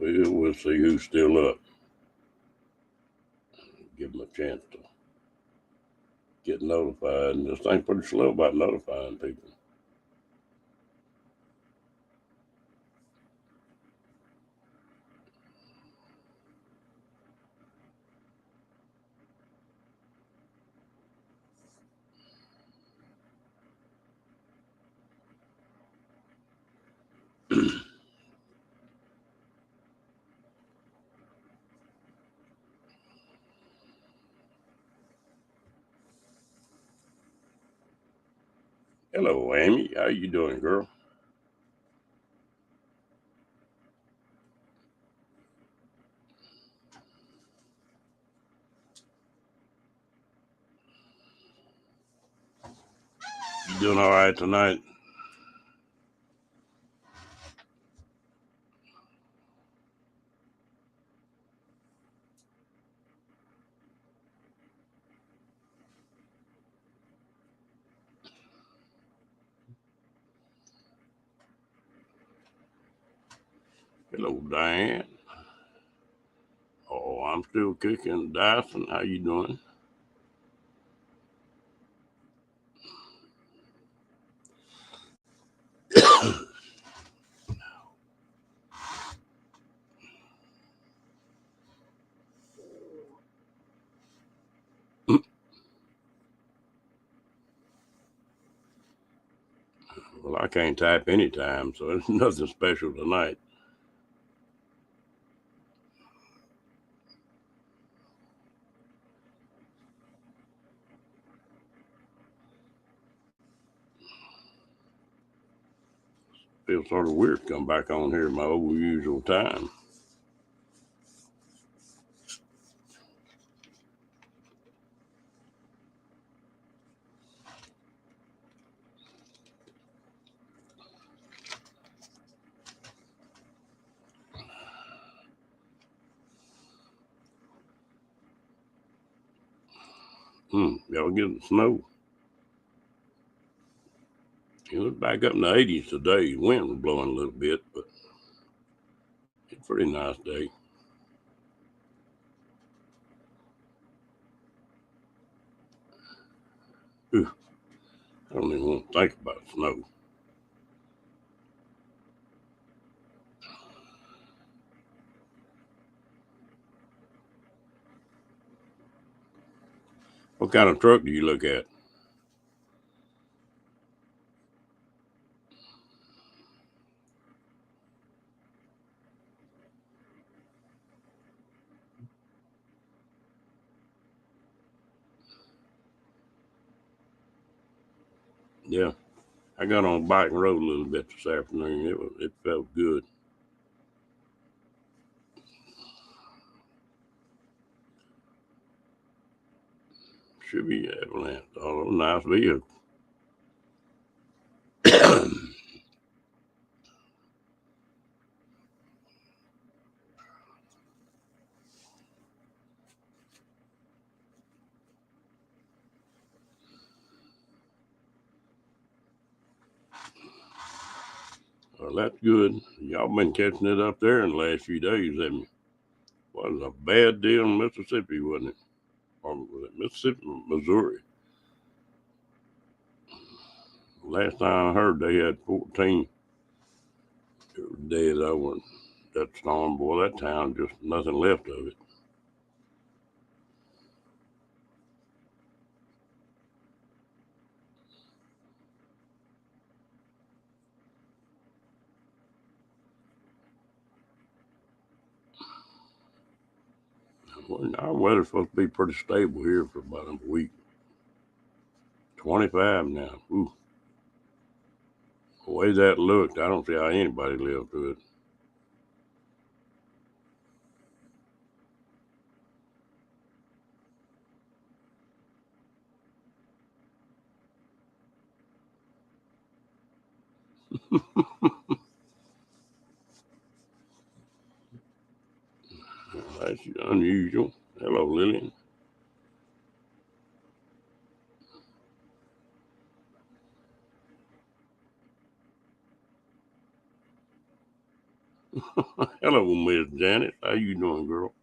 We'll see who's still up. Give them a chance to get notified. And this thing's pretty slow about notifying people. Hello, Amy. How you doing, girl? You doing all right tonight? Hello, Diane. Oh, I'm still kicking. Dyson, how you doing? Well, I can't type anytime, so it's nothing special tonight. Feels sort of weird to come back on here at my old usual time. Y'all getting snow? It was back up in the 80s today. Wind was blowing a little bit, but it's a pretty nice day. Ooh, I don't even want to think about snow. What kind of truck do you look at? Yeah, I got on a bike and rode a little bit this afternoon. It felt good. Should be avalanche. Oh, nice vehicle. Well, that's good. Y'all been catching it up there in the last few days, haven't you? Well, it was a bad deal in Mississippi, wasn't it? Or was it Mississippi or Missouri? Last time I heard, they had 14 dead over that storm. Boy, that town, just nothing left of it. Well, our weather's supposed to be pretty stable here for about a week. 25 now. Ooh. The way that looked, I don't see how anybody lived through it. That's unusual. Hello, Lillian. Hello, Miss Janet. How you doing, girl?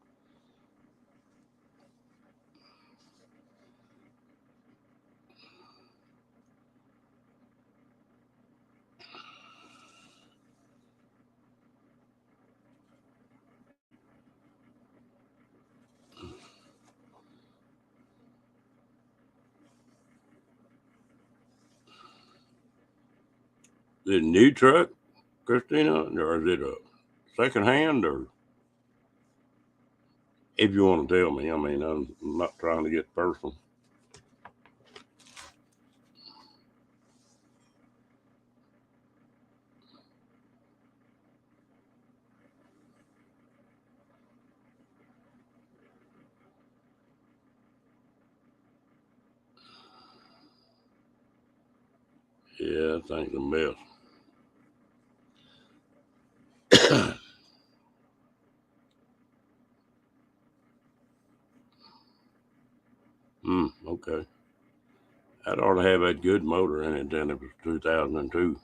Is it a new truck, Christina, or is it a second hand, or if you want to tell me? I mean, I'm not trying to get personal. Yeah, that thing's a mess. Okay. That ought to have that good motor in it then if it's 2002.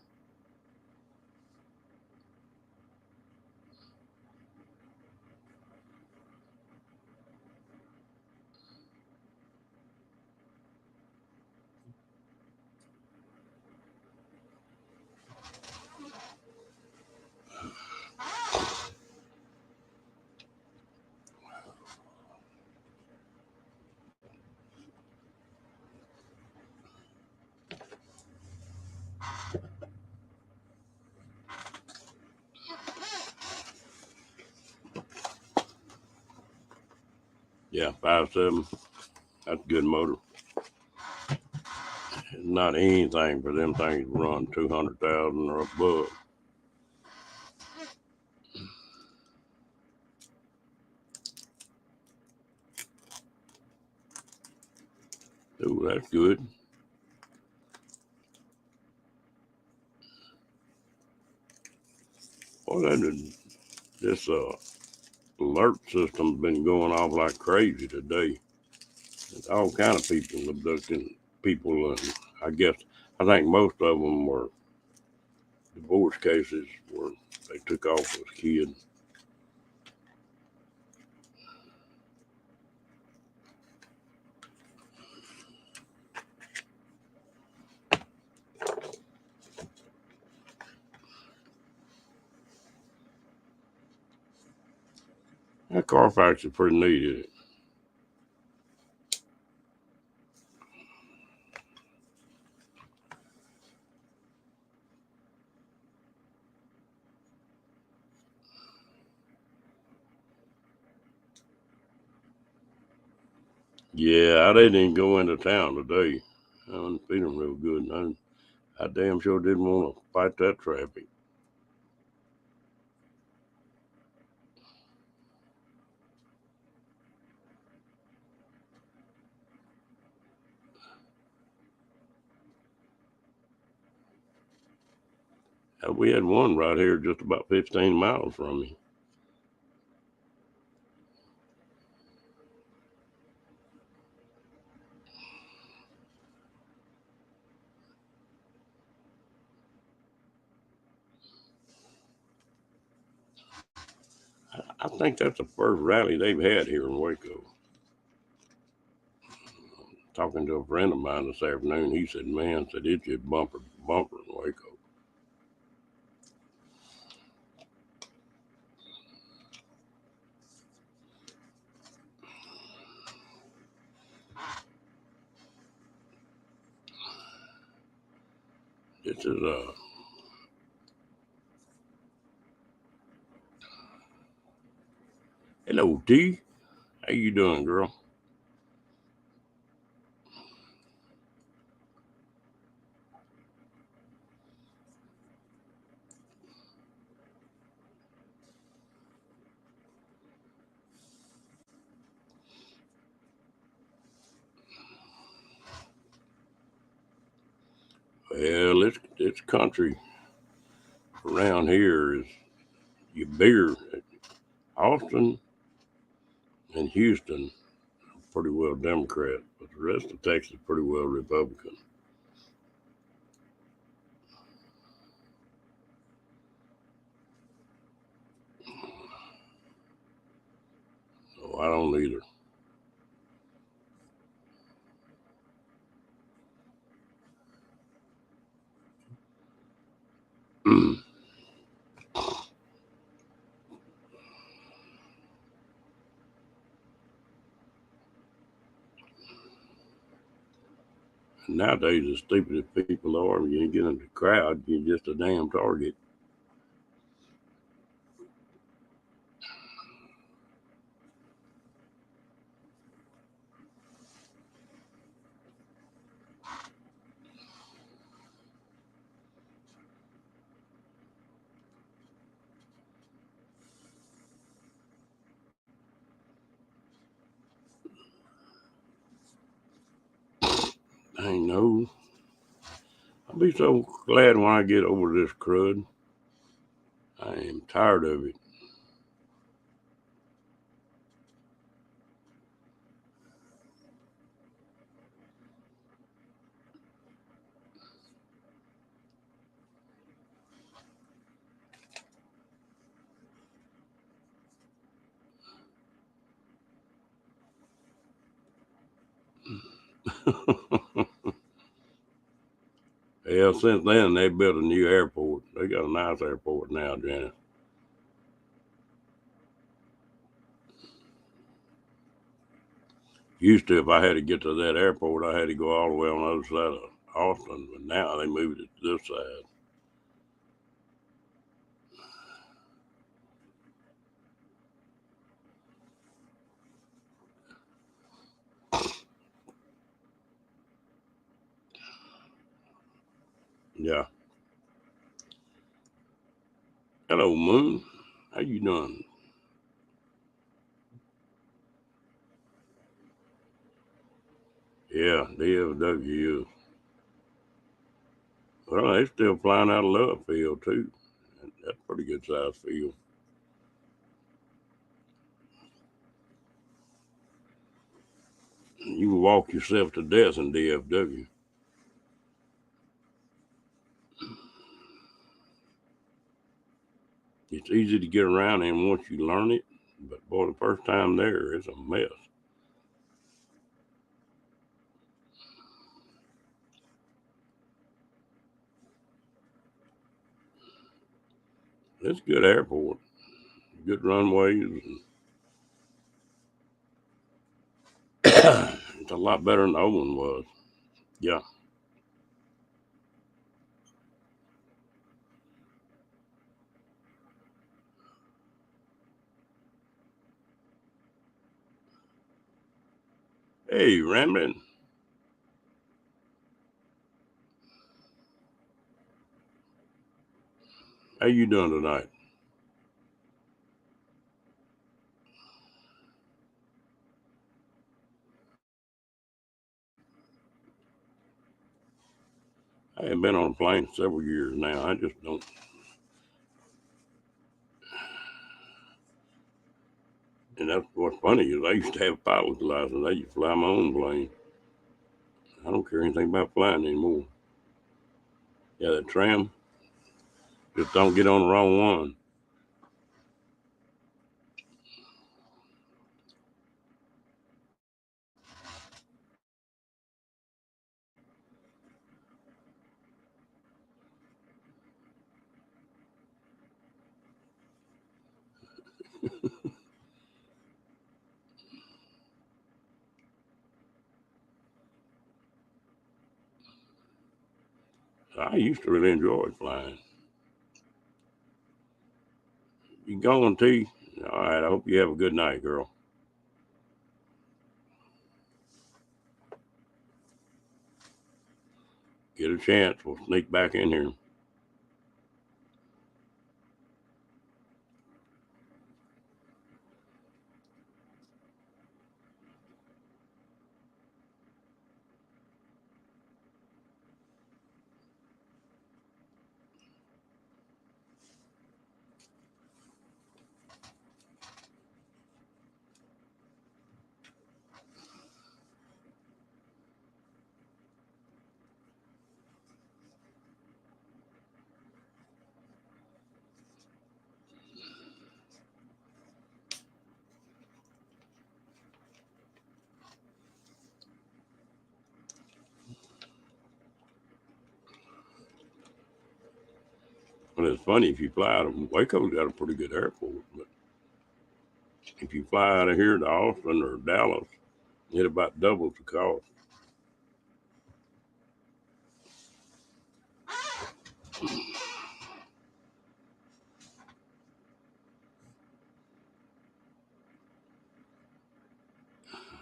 Yeah, 5.7. That's a good motor. It's not anything for them things to run 200,000 or above. Ooh, that's good. Well, this alert system's been going off like crazy today. There's all kind of people abducting people. I think most of them were divorce cases where they took off with kids. That Carfax is pretty neat, isn't it? Yeah, I didn't even go into town today. I wasn't feeling real good. And I damn sure didn't want to fight that traffic. We had one right here just about 15 miles from me. I think that's the first rally they've had here in Waco. Talking to a friend of mine this afternoon, he said, "Man, said it's just bumper to bumper in Waco." This is hello T. How you doing, girl? Well, it's country around here is you bigger. Austin and Houston pretty well Democrat, but the rest of Texas pretty well Republican. So I don't either. Nowadays, as stupid as people are, when you get in the crowd, you're just a damn target. I know. I'll be so glad when I get over this crud. I am tired of it. Yeah, since then they built a new airport. They got a nice airport now, Janet. Used to, if I had to get to that airport, I had to go all the way on the other side of Austin, but now they moved it to this side. Yeah. Hello, Moon. How you doing? Yeah, DFW. Well, they still flying out of Love Field too. That's a pretty good sized field. You can walk yourself to death in DFW. It's easy to get around in once you learn it, but boy, the first time there, it's a mess. It's a good airport, good runways. And it's a lot better than the old one was. Yeah. Hey, Rambling, how you doing tonight? I haven't been on a plane in several years now. I just don't. And that's what's funny is I used to have a pilot's license. I used to fly my own plane. I don't care anything about flying anymore. Yeah, that tram, just don't get on the wrong one. I used to really enjoy flying. You going, T? All right. I hope you have a good night, girl. get a chance, we'll sneak back in here. But it's funny, if you fly out of Waco's got a pretty good airport, but if you fly out of here to Austin or Dallas, it about doubles the cost.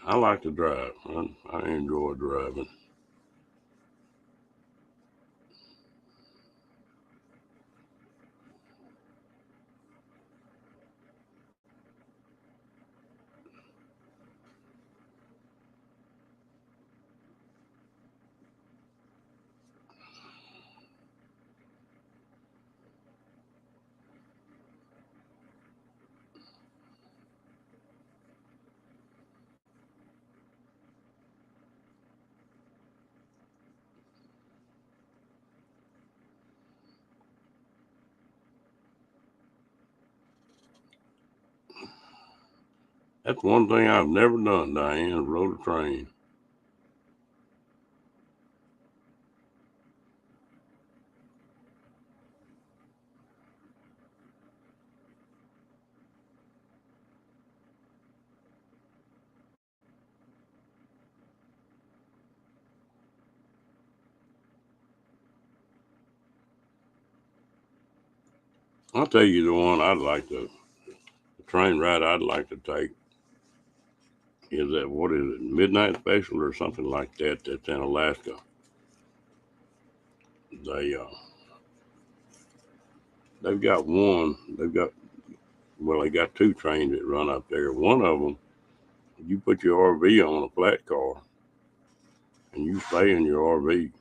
I like to drive. I enjoy driving. That's one thing I've never done, Diane, rode a train. I'll tell you the one the train ride I'd like to take is that, what is it, Midnight Special or something like that, that's in Alaska. They, they've got one, they got two trains that run up there. One of them, you put your RV on a flat car and you stay in your RV.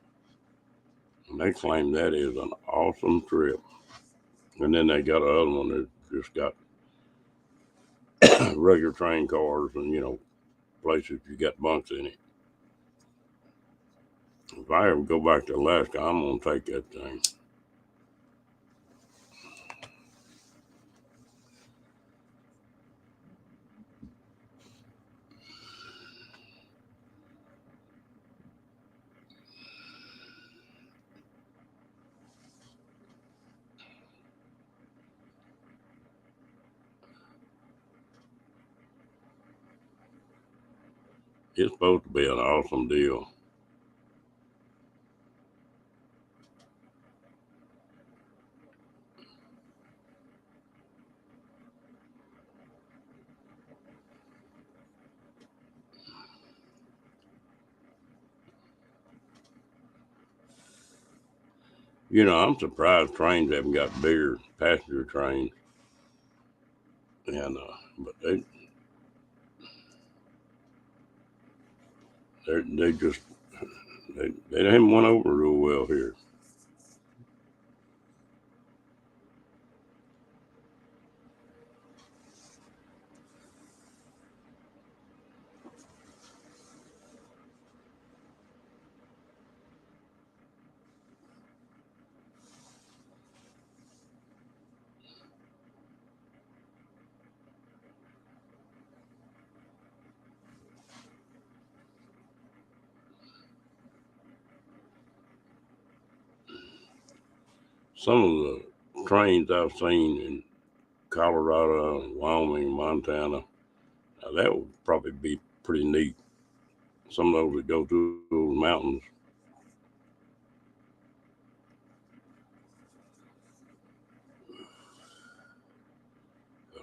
And they claim that is an awesome trip. And then they got another one that just got regular train cars and, places you got bunks in it. If I ever go back to Alaska, I'm going to take that thing. It's supposed to be an awesome deal. I'm surprised trains haven't got bigger passenger trains. And but they just they haven't went over real well here. Some of the trains I've seen in Colorado, Wyoming, Montana, that would probably be pretty neat. Some of those that go through those mountains.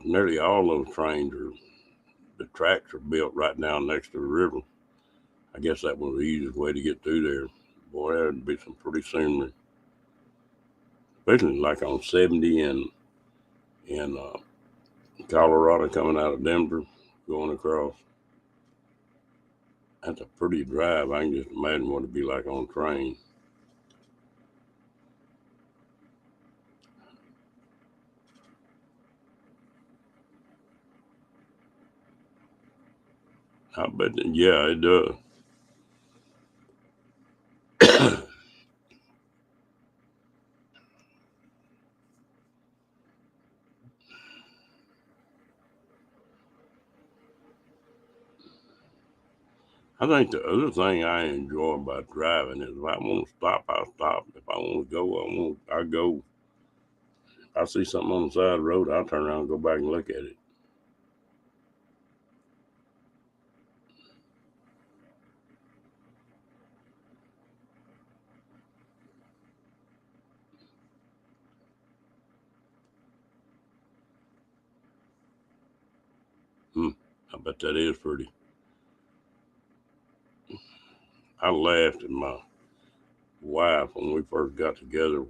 Nearly all those trains the tracks are built right down next to the river. I guess that was the easiest way to get through there. boy, there'd be some pretty scenery, especially like on 70 in Colorado coming out of Denver, going across. That's a pretty drive. I can just imagine what it'd be like on a train. I bet, yeah, it does. I think the other thing I enjoy about driving is if I want to stop, I'll stop. If I want to go, I go. If I see something on the side of the road, I'll turn around and go back and look at it. Hmm, I bet that is pretty. I laughed at my wife when we first got together.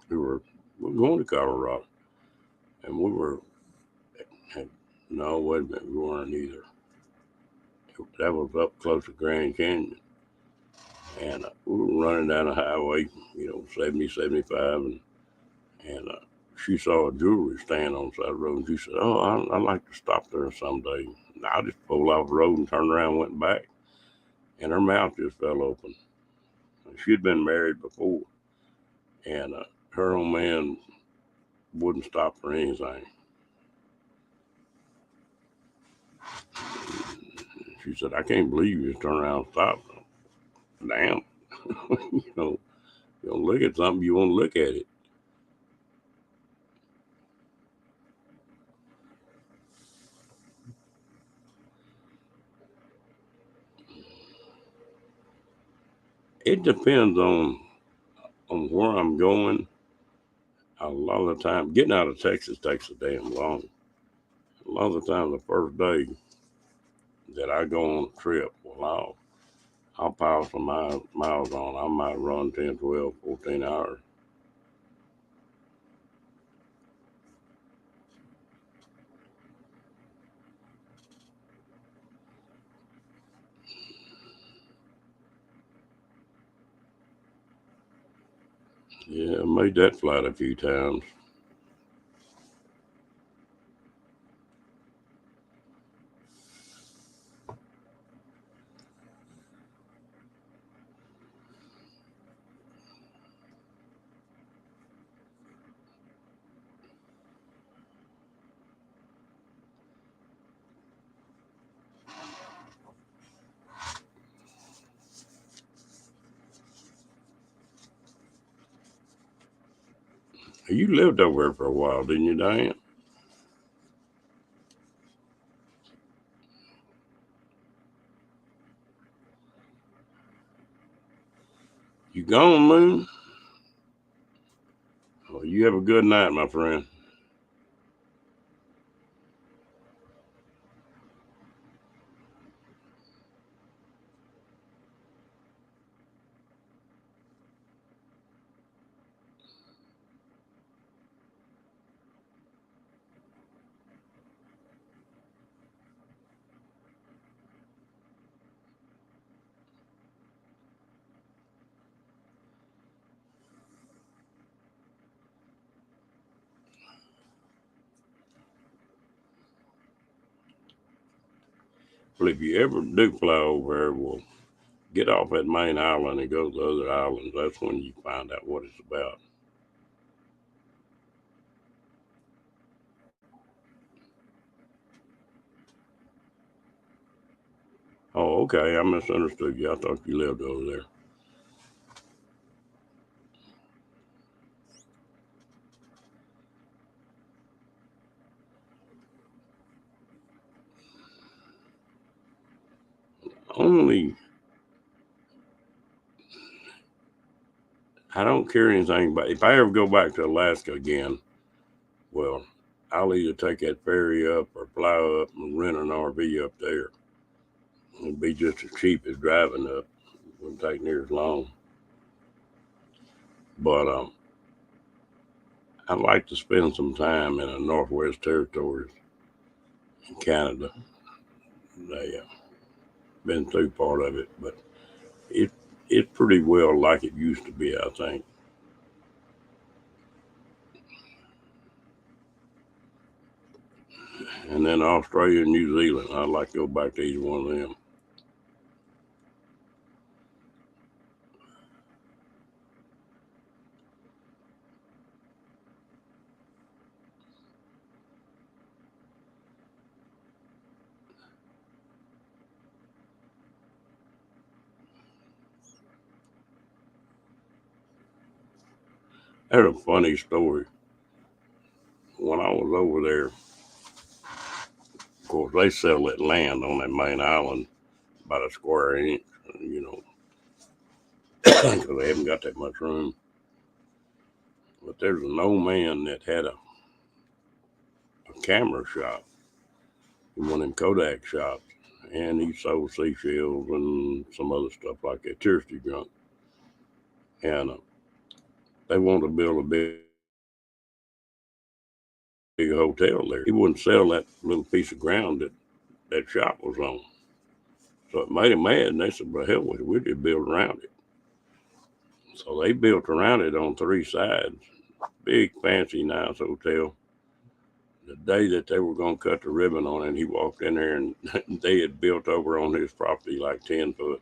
We were going to Colorado, and we were. No, wait a minute, we weren't either. That was up close to Grand Canyon, and we were running down the highway, 70, 75, and she saw a jewelry stand on the side of the road, and she said, "Oh, I'd like to stop there someday." And I just pulled off the road and turned around and went back, and her mouth just fell open. She'd been married before, and her old man wouldn't stop for anything. She said, "I can't believe you just turned around and stopped." Damn, you know, you don't look at something, you want to look at it. It depends on where I'm going. A lot of the time, getting out of Texas takes a damn long. A lot of the time, the first day that I go on a trip, well, I'll pile some miles on. I might run 10, 12, 14 hours. Yeah, I made that flight a few times. You lived over there for a while, didn't you, Diane? You gone, Moon? Well, you have a good night, my friend. Well, if you ever do fly over there, well, get off that main island and go to the other islands. That's when you find out what it's about. Oh, okay. I misunderstood you. I thought you lived over there. Only, I don't care anything but if I ever go back to Alaska again, well, I'll either take that ferry up or fly up and rent an RV up there. It'd be just as cheap as driving up. Wouldn't take near as long. But I'd like to spend some time in the Northwest Territories in Canada. They been through part of it, but it it's pretty well like it used to be, I think. And then Australia and New Zealand, I'd like to go back to either one of them. There's a funny story. When I was over there, of course, they sell that land on that main island by the square inch, you know, because they haven't got that much room. But there's an old man that had a camera shop, one of them Kodak shops, and he sold seashells and some other stuff like that, touristy junk. And they wanted to build a big hotel there. He wouldn't sell that little piece of ground that that shop was on. So it made him mad, and they said, well, hell with it, we'll just build around it. So they built around it on three sides. Big, fancy, nice hotel. The day that they were going to cut the ribbon on it, he walked in there, and they had built over on his property like 10 foot.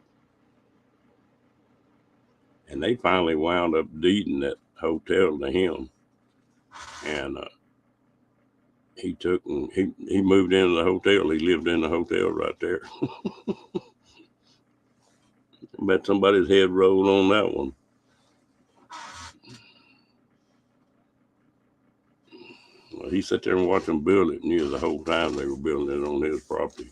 And they finally wound up deeding that hotel to him. And he took and he moved into the hotel. He lived in the hotel right there. Bet somebody's head rolled on that one. Well, he sat there and watched them build it near the whole time they were building it on his property.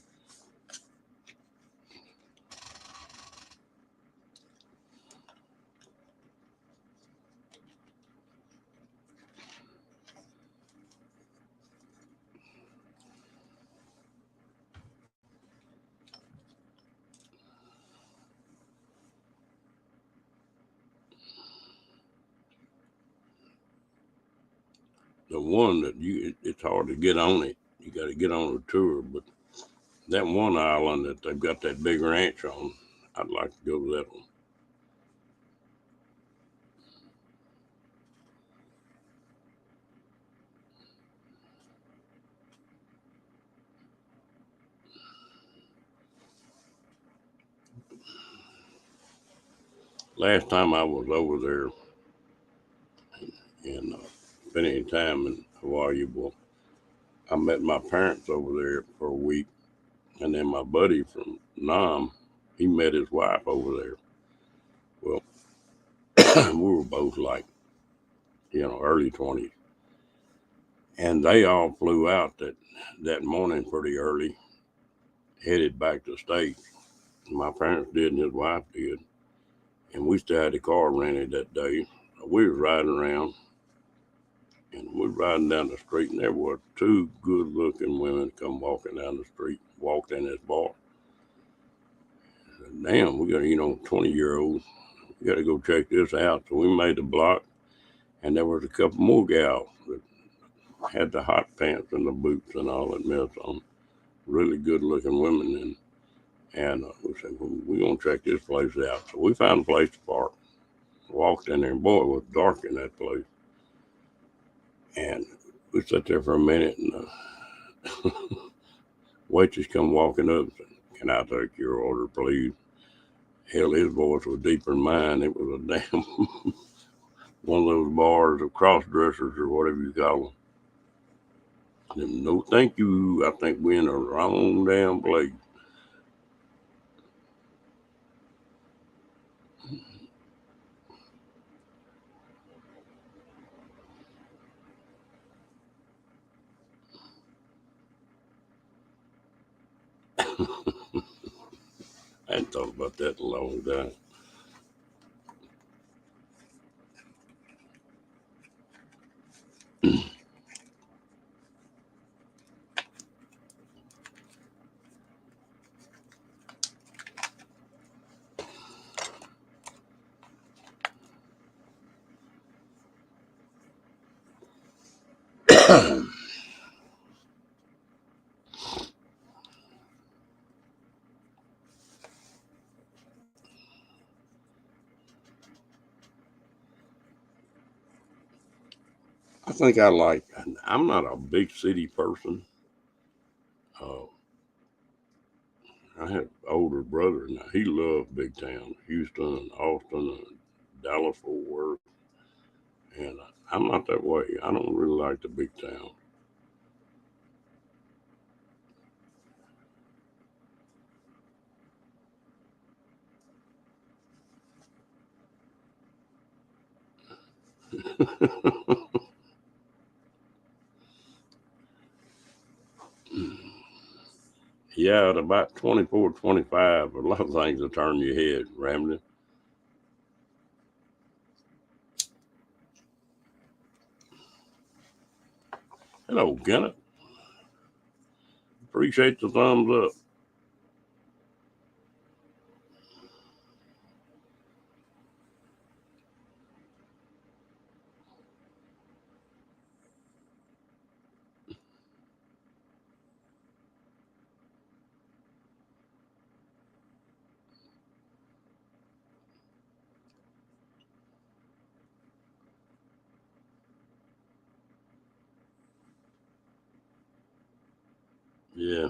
The one that it's hard to get on it. You got to get on a tour, but that one island that they've got that big ranch on, I'd like to go to that one. Last time I was over there and spending time in Hawaii, well, I met my parents over there for a week, and then my buddy from Nam, he met his wife over there. Well, we were both like, early 20s, and they all flew out that morning pretty early, headed back to the States. My parents did, and his wife did, and we still had the car rented that day. We was riding around, and we were riding down the street, and there were two good-looking women come walking down the street, walked in this bar. I said, damn, we got 20-year-olds. We got to go check this out. So we made the block, and there was a couple more gals that had the hot pants and the boots and all that mess on. Really good-looking women, and we said, well, we're going to check this place out. So we found a place to park. Walked in there, and boy, it was dark in that place. And we sat there for a minute, and waitress come walking up and said, can I take your order, please? Hell, his voice was deeper than mine. It was a damn one of those bars of cross dressers or whatever you call them. And no, thank you. I think we're in the wrong damn place. I hadn't thought about that in a long time. I think I like. I'm not a big city person. Uh, I had an older brother, and he loved big towns, Houston and Austin and Dallas Fort Worth, and I'm not that way. I don't really like the big town. Yeah, at about 24, 25, a lot of things will turn your head, rambling. Hello, Kenneth. Appreciate the thumbs up. Yeah.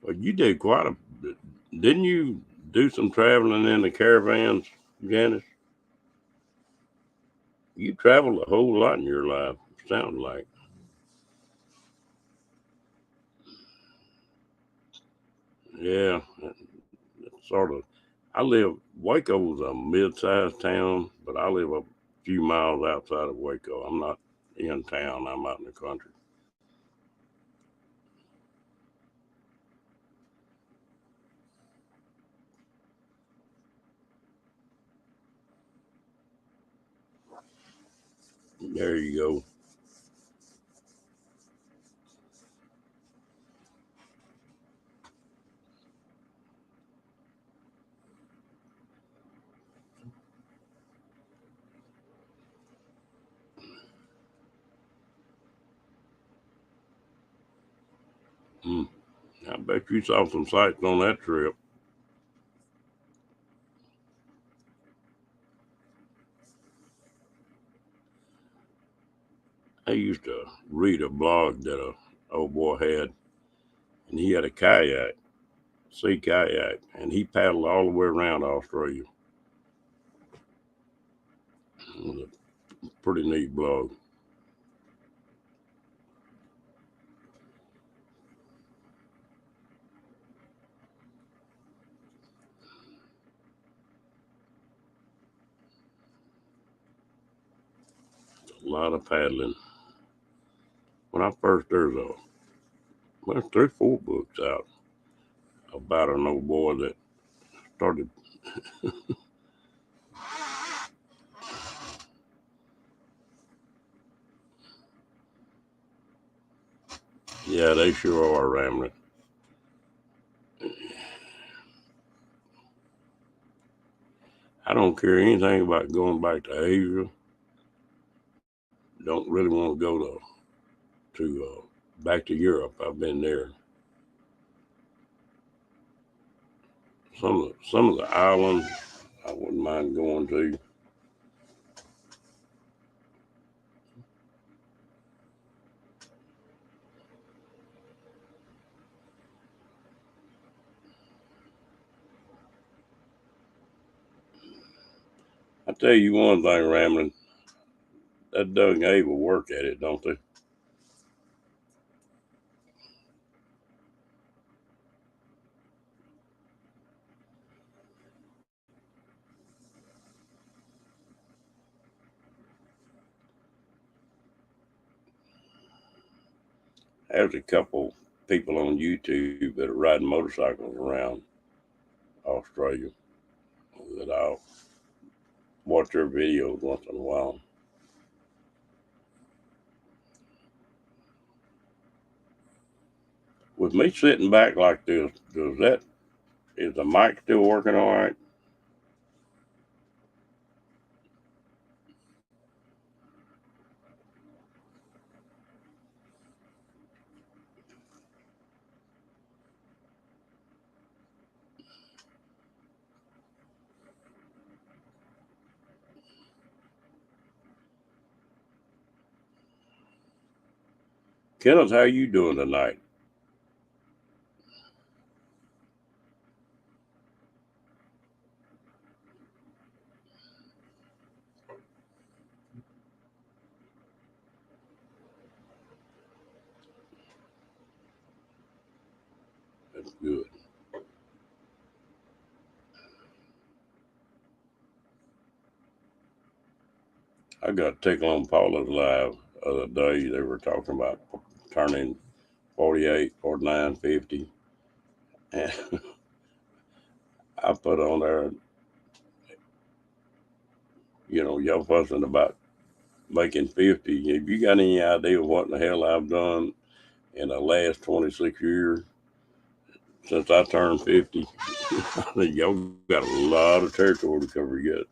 Well, you did quite a bit. Didn't you do some traveling in the caravans, Janice? You traveled a whole lot in your life, sounds like. Yeah, sort of. Waco's a mid-sized town, but I live a few miles outside of Waco. I'm not in town, I'm out in the country. There you go. Mm. I bet you saw some sights on that trip. I used to read a blog that a old boy had, and he had a kayak, sea kayak, and he paddled all the way around Australia. It was a pretty neat blog. A lot of paddling. When I first there's 3, 4 books out about an old boy that started. Yeah, they sure are rambling. I don't care anything about going back to Asia. Don't really want to go to back to Europe. I've been there. Some of the islands I wouldn't mind going to. I tell you one thing, rambling. That Doug and Abe will work at it, don't they? There's a couple people on YouTube that are riding motorcycles around Australia that I'll watch their videos once in a while. With me sitting back like this, is the mic still working all right? Kenneth, how you doing tonight? That's good. I got a tickle on Paula's live the other day. They were talking about turning 48, 49, 50. And I put on there, y'all fussing about making 50. Have you got any idea what in the hell I've done in the last 26 years since I turned 50? Y'all got a lot of territory to cover yet.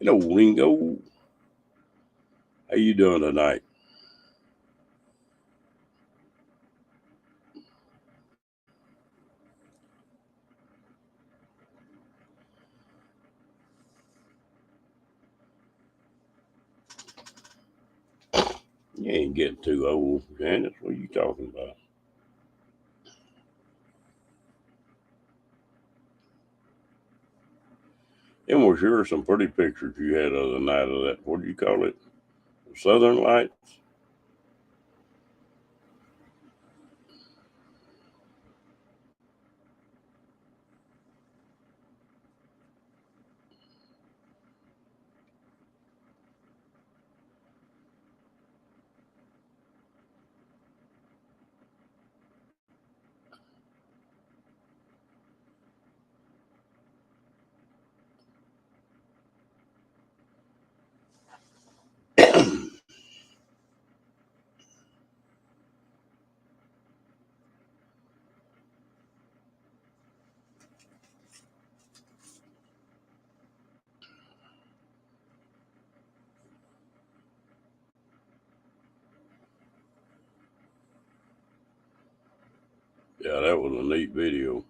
Ringo, how you doing tonight? You ain't getting too old, Janice. What are you talking about? Them were sure some pretty pictures you had the other night of that. What do you call it? Southern Lights? Yeah, that was a neat video.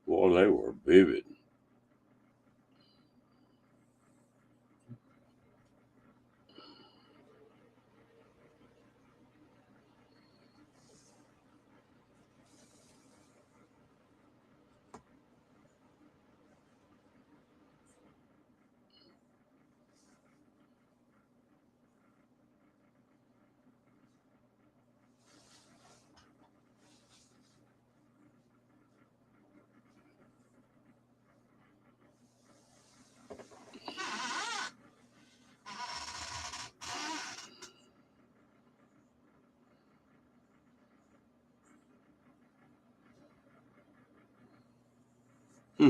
Boy, they were vivid. Hmm.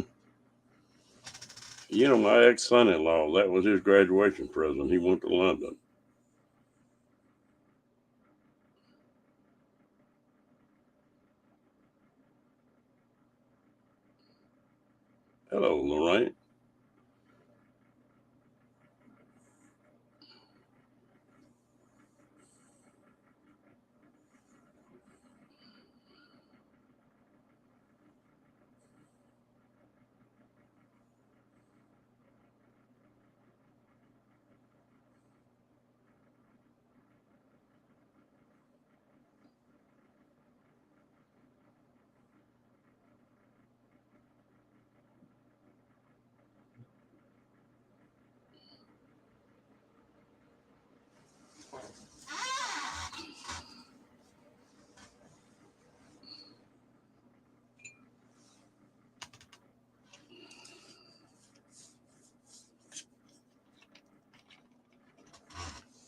My ex-son-in-law, that was his graduation present. He went to London. Hello, Lorraine.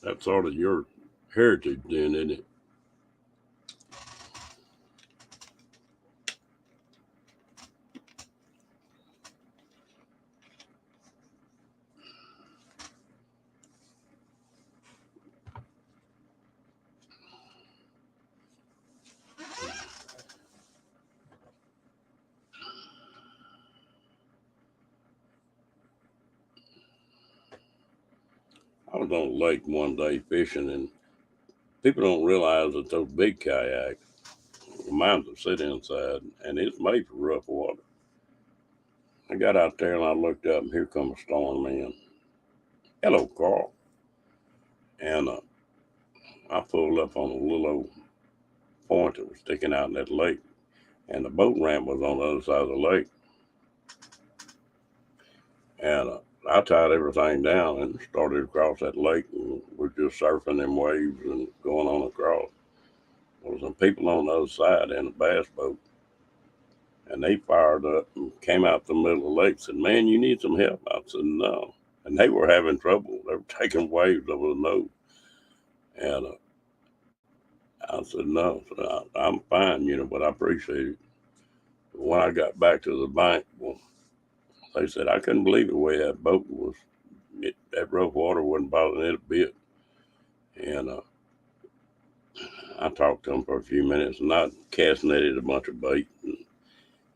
That's sort of your heritage then, isn't it? I was on a lake one day fishing, and people don't realize that those big kayaks, mine's a sit inside, and it's made for rough water. I got out there and I looked up, and here come a storm in. Hello, Carl. And I pulled up on a little old point that was sticking out in that lake, and the boat ramp was on the other side of the lake. And I tied everything down and started across that lake, and we're just surfing them waves and going on across. There was some people on the other side in a bass boat, and they fired up and came out the middle of the lake and said, "Man, you need some help?" I said, "No." And they were having trouble. They were taking waves over the nose. And I said, "No, I'm fine, but I appreciate it." When I got back to the bank, well, they said, "I couldn't believe the way that boat was. That rough water wasn't bothering it a bit." And I talked to them for a few minutes, and I cast netted a bunch of bait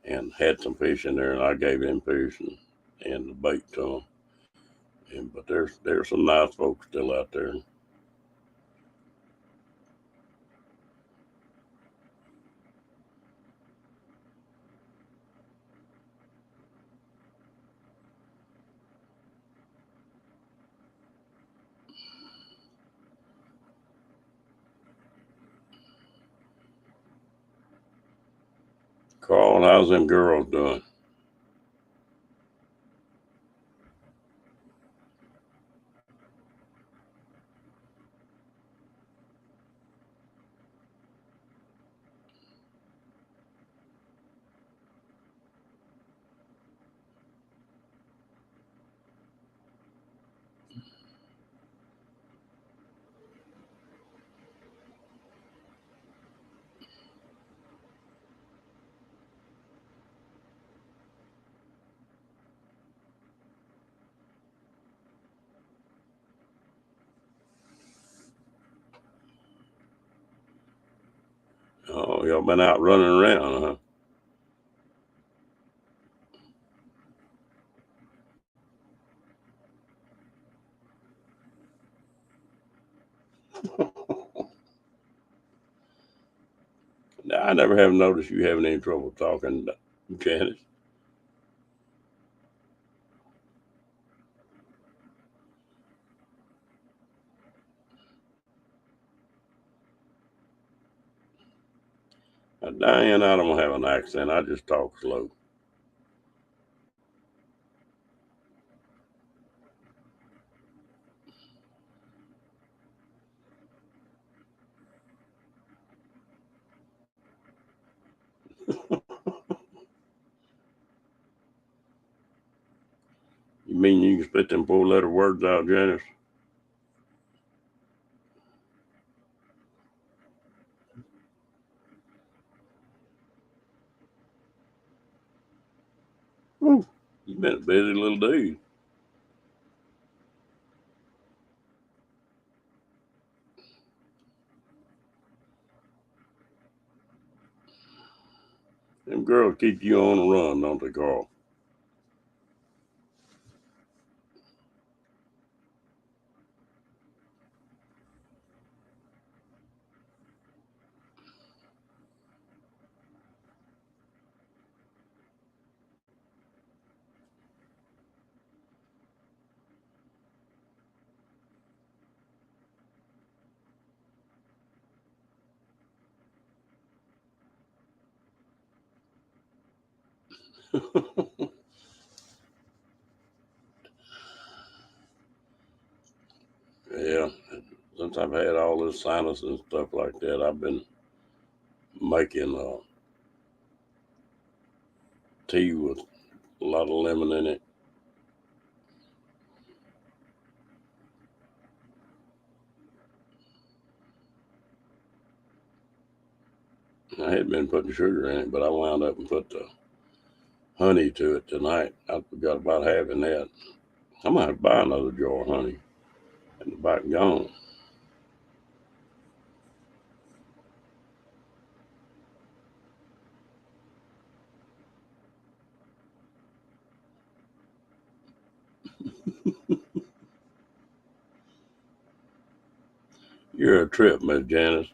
and had some fish in there, and I gave them fish and the bait to them. But there's some nice folks still out there. Carl, how's them girls doing? Oh, y'all been out running around, huh? I never have noticed you having any trouble talking, Janice. Diane, I don't have an accent. I just talk slow. You mean you can spit them 4-letter words out, Janice? Woo. You been a busy little dude. Them girls keep you on the run, don't they, Carl? Yeah. Since I've had all this sinus and stuff like that, I've been making tea with a lot of lemon in it. I had been putting sugar in it, but I wound up and put the honey to it tonight. I forgot about having that. I might buy another jar of honey and the back gone. You're a trip, Miss Janice.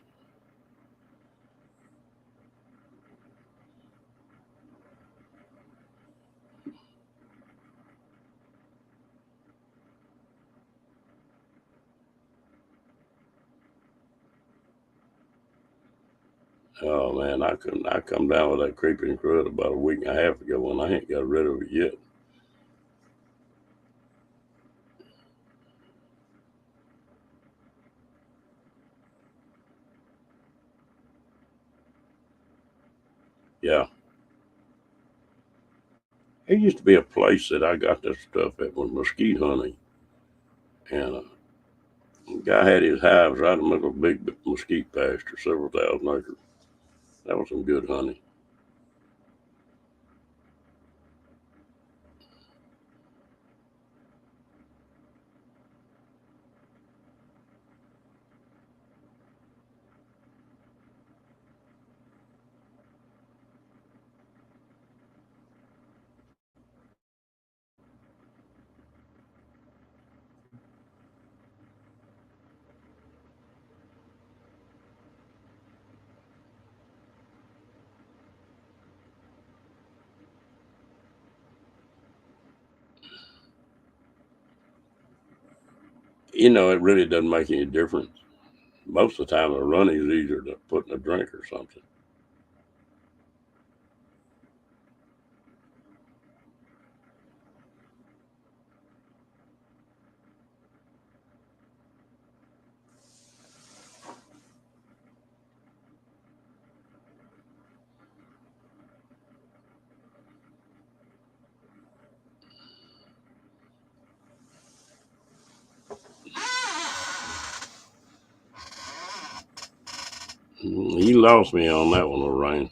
Oh man, I come down with that creeping crud about a week and a half ago and I ain't got rid of it yet. Yeah. There used to be a place that I got this stuff at was mesquite honey. And the guy had his hives right in the middle of a big mesquite pasture, several thousand acres. That was some good honey. You know, it really doesn't make any difference. Most of the time, a runny is easier to put in a drink or something. You lost me on that one, Lorraine.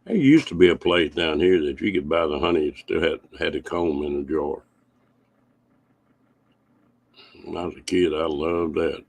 There used to be a place down here that you could buy the honey that still had the comb in the jar. When I was a kid, I loved that.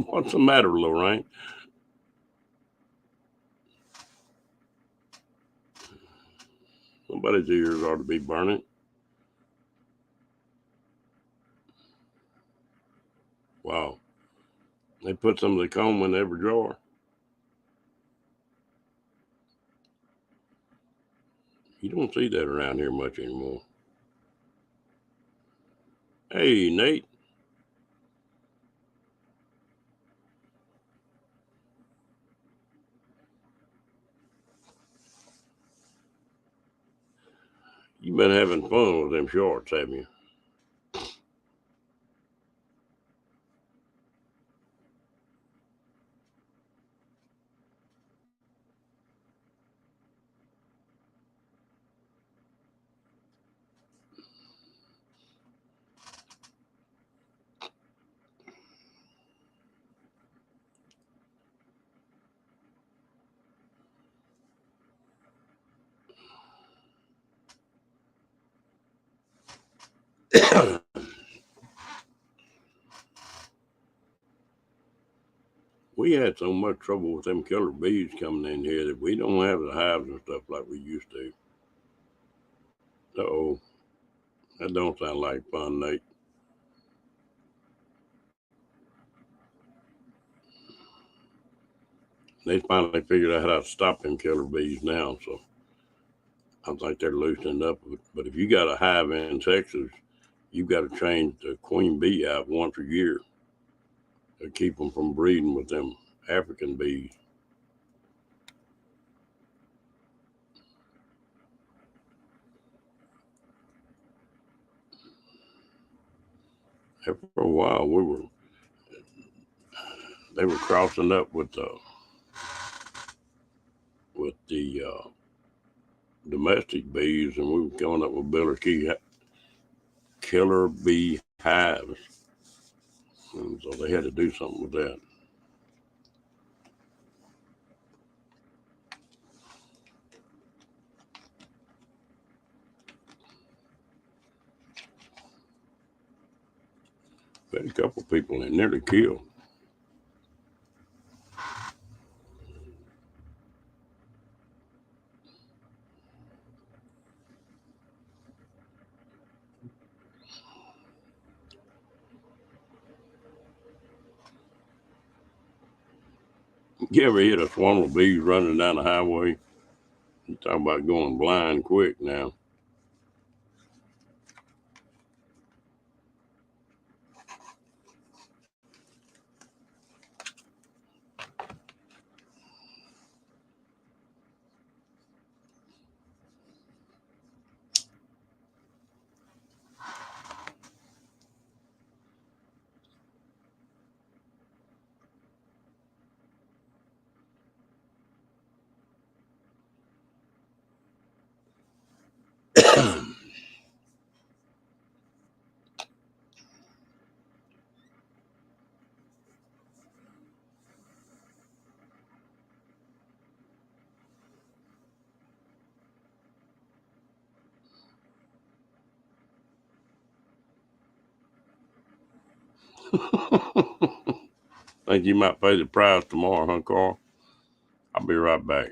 What's the matter, Lorraine? Somebody's ears ought to be burning. Wow. They put some of the comb in every drawer. You don't see that around here much anymore. Hey, Nate, you been having fun with them shorts, haven't you? We had so much trouble with them killer bees coming in here that we don't have the hives and stuff like we used to. Uh-oh, that don't sound like fun, Nate. They finally figured out how to stop them killer bees now, so I think they're loosening up. But if you got a hive in Texas, you've got to change the queen bee out once a year to keep them from breeding with them African bees. for a while they were crossing up with the domestic bees, and we were coming up with killer bee hives, and so they had to do something with that. Had a couple people that nearly killed. You ever hit a swarm of bees running down the highway? You talk about going blind quick now. Think you might pay the price tomorrow, huh, Carl? I'll be right back.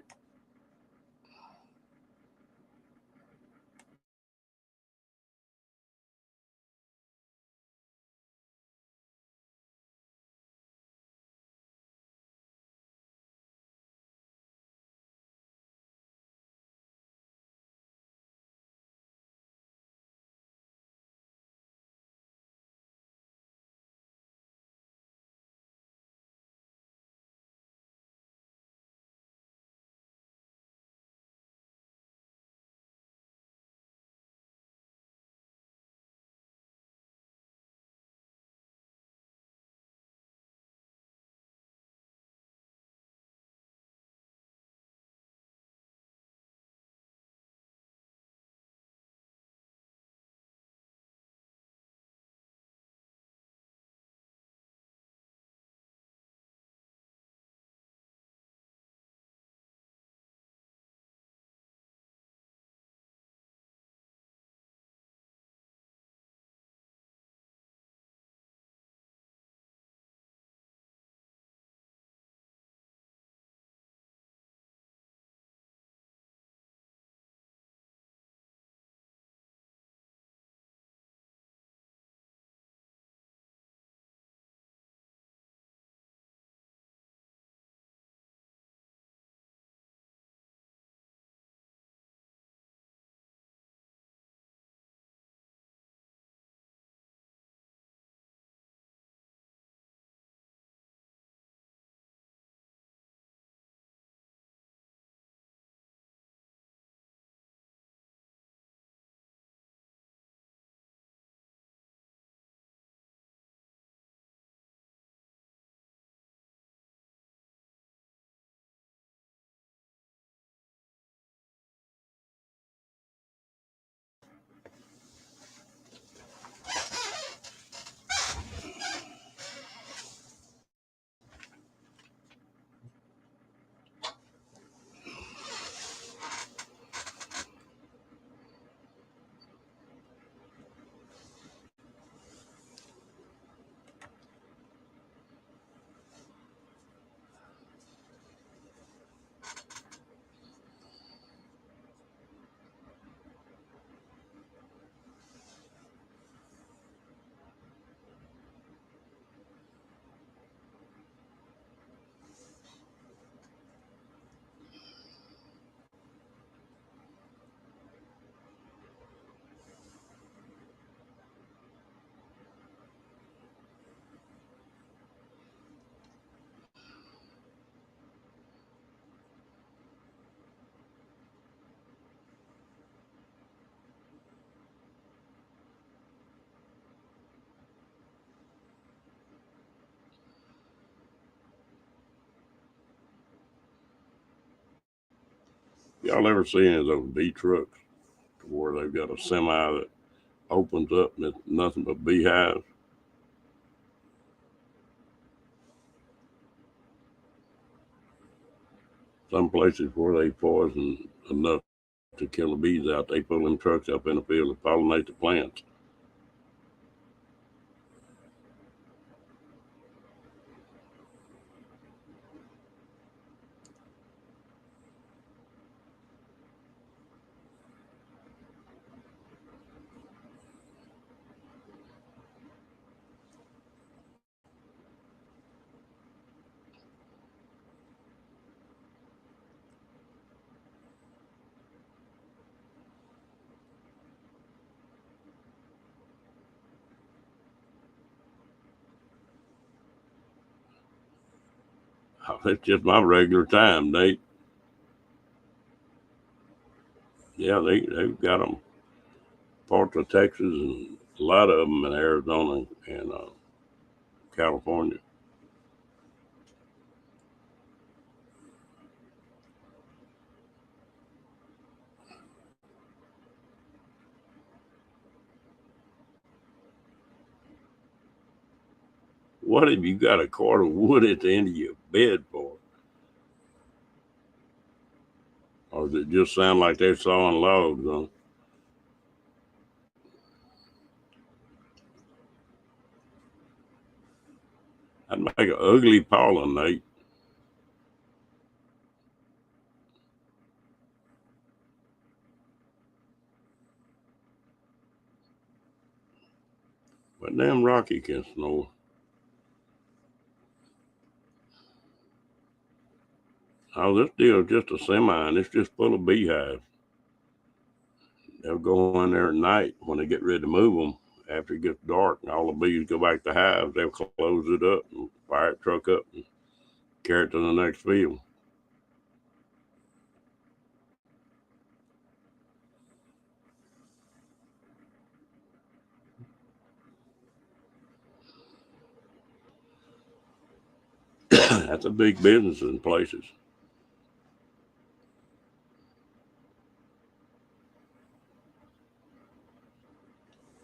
Y'all ever see any of those D trucks where they've got a semi that opens up and it's nothing but beehives? Some places where they poison enough to kill the bees out, they pull them trucks up in the field to pollinate the plants. That's just my regular time, Nate. Yeah, they've got them parts of Texas and a lot of them in Arizona and California. What have you got a cord of wood at the end of your bed for? Or does it just sound like they're sawing logs on? I'd make an ugly pollen, Nate. But damn Rocky can snore. Oh, this deal's just a semi and it's just full of beehives. They'll go in there at night when they get ready to move them. After it gets dark and all the bees go back to hives, they'll close it up and fire the truck up and carry it to the next field. That's a big business in places.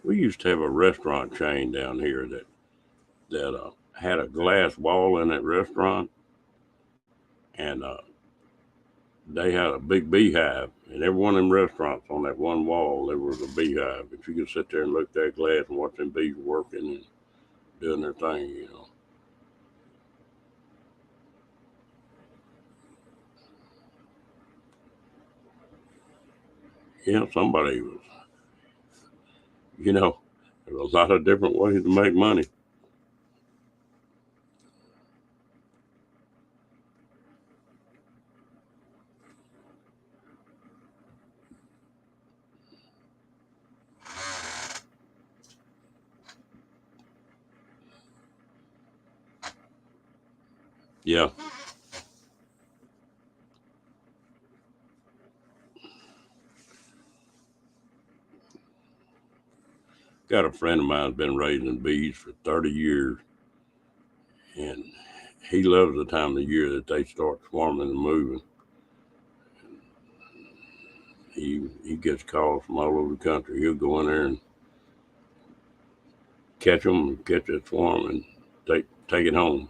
We used to have a restaurant chain down here that had a glass wall in that restaurant, and they had a big beehive. And every one of them restaurants on that one wall, there was a beehive. But you could sit there and look at that glass and watch them bees working and doing their thing, you know. Yeah, somebody was, you know, there's a lot of different ways to make money. Yeah, got a friend of mine's been raising bees for 30 years, and he loves the time of the year that they start swarming and moving. He gets calls from all over the country. He'll go in there and catch them, catch that swarm, and take it home.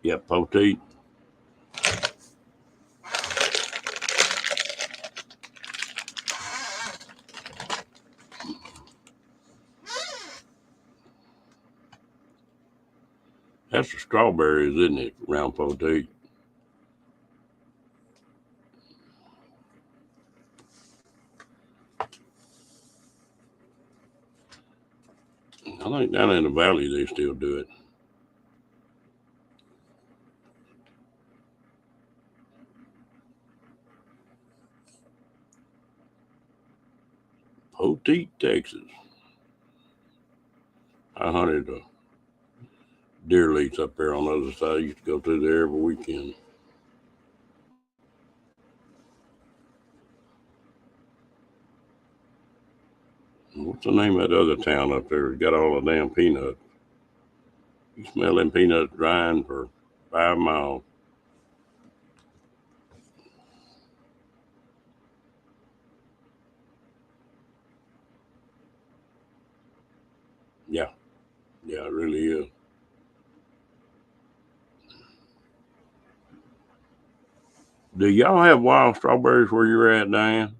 Yeah, poteet. That's the strawberries, isn't it? Round poteet. I think down in the valley they still do it. Otete, Texas. I hunted deer lease up there on the other side. I used to go through there every weekend. What's the name of that other town up there? It's got all the damn peanuts. You smell them peanuts drying for 5 miles. Yeah, yeah, it really is. Do y'all have wild strawberries where you're at, Diane?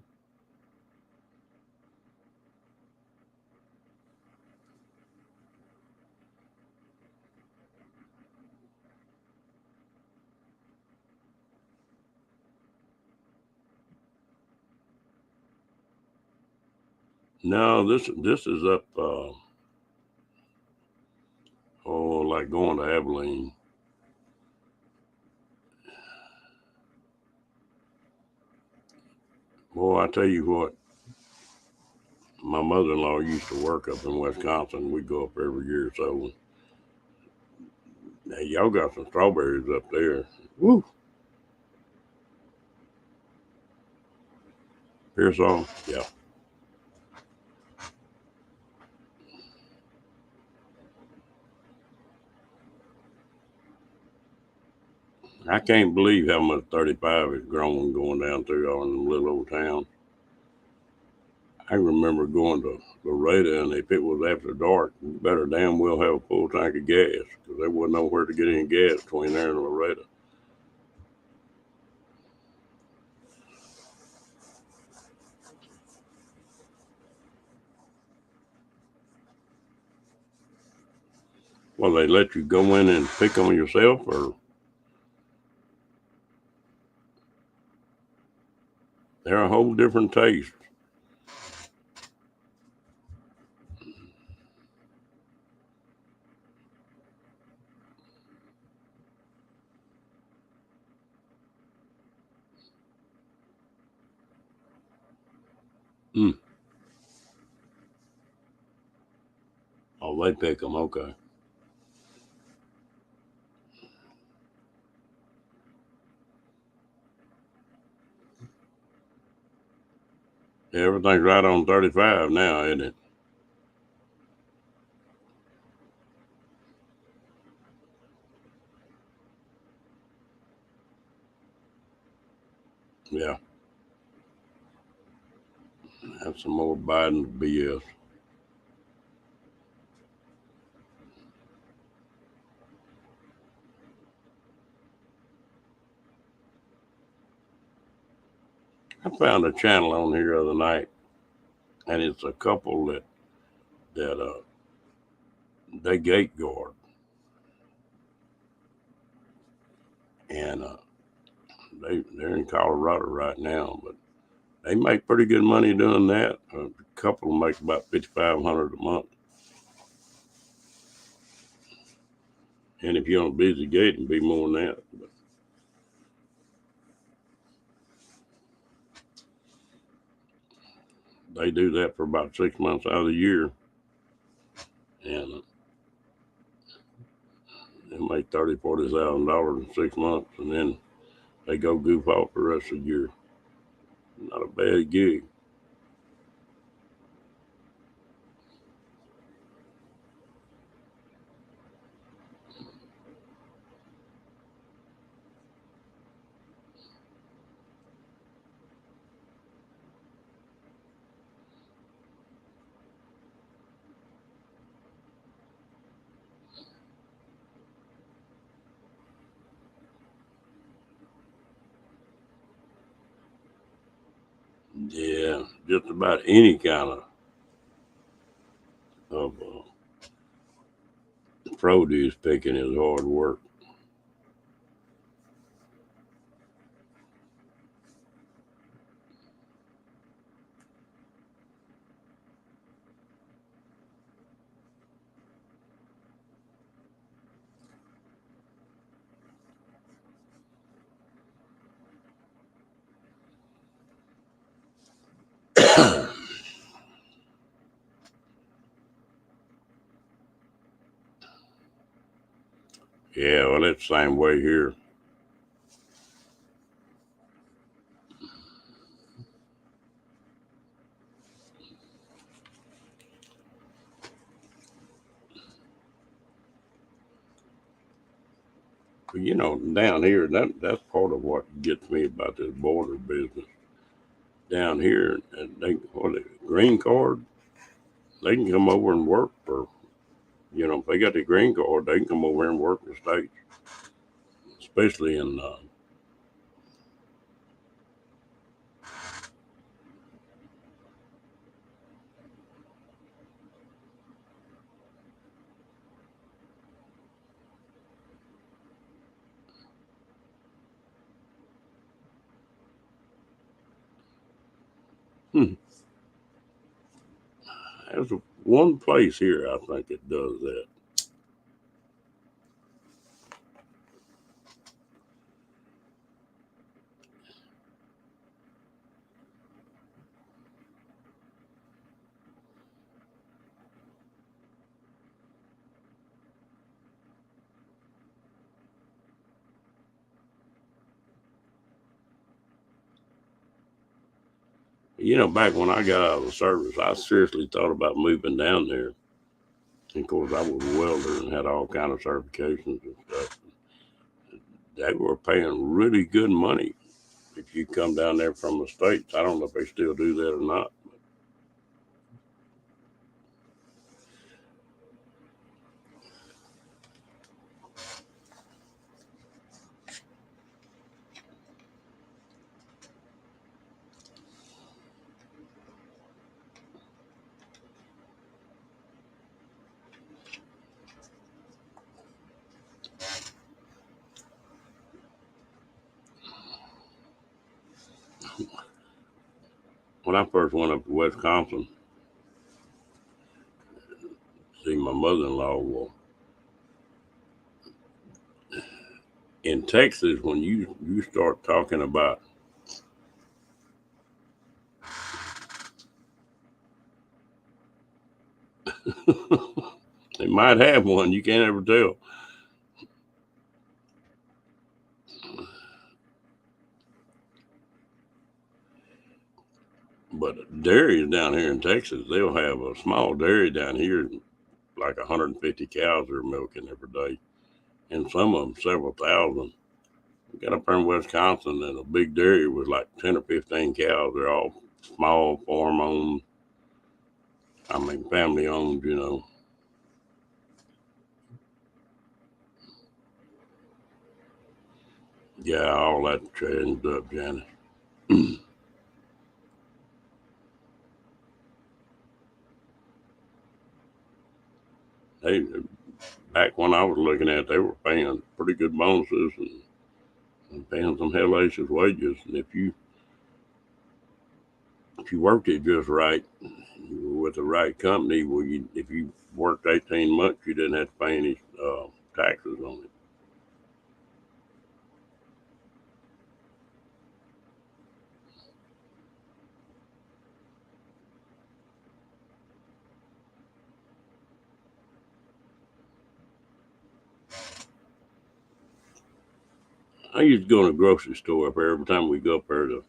No, this is up. Like going to Abilene. Boy, I tell you what, my mother-in-law used to work up in Wisconsin. We go up every year, so hey, y'all got some strawberries up there. Woo, Pearsall. Yeah, I can't believe how much 35 has grown going down through all in them little old towns. I remember going to Loretta, and if it was after dark, you better damn well have a full tank of gas because there wasn't nowhere to get any gas between there and Loretta. Well, they let you go in and pick them yourself, or they're a whole different taste. Mm. Oh, they pick them. Okay. Yeah, everything's right on 35 now, isn't it? Yeah, that's some more Biden BS. I found a channel on here the other night, and it's a couple that they gate guard, and they're in Colorado right now, but they make pretty good money doing that. A couple make about 5,500 a month, and if you're on a busy gate, it'd be more than that. But they do that for about 6 months out of the year, and they make $30,000-$40,000 in 6 months, and then they go goof off the rest of the year. Not a bad gig. Yeah, just about any kind of produce picking is hard work. Yeah, well, it's the same way here. But down here, that's part of what gets me about this border business. Down here, and green card, they can come over and work for, if they got the green card, they can come over here and work in the States, especially in, hmm, there's one place here I think it does that. Back when I got out of the service, I seriously thought about moving down there. And of course, I was a welder and had all kind of certifications and stuff. They were paying really good money if you come down there from the States. I don't know if they still do that or not. When I first went up to Wisconsin to see my mother-in-law, well, in Texas, when you start talking about, they might have one, you can't ever tell. But dairies down here in Texas, they'll have a small dairy down here, like 150 cows they're milking every day, and some of them several thousand. We got up there in Wisconsin, and a big dairy was like 10 or 15 cows. They're all small, farm owned. I mean, family owned. Yeah, all that changed up, Janet. They back when I was looking at, they were paying pretty good bonuses and paying some hellacious wages. And if you worked it just right, you were with the right company, well, if you worked 18 months, you didn't have to pay any taxes on it. I used to go in a grocery store up there every time we go up there to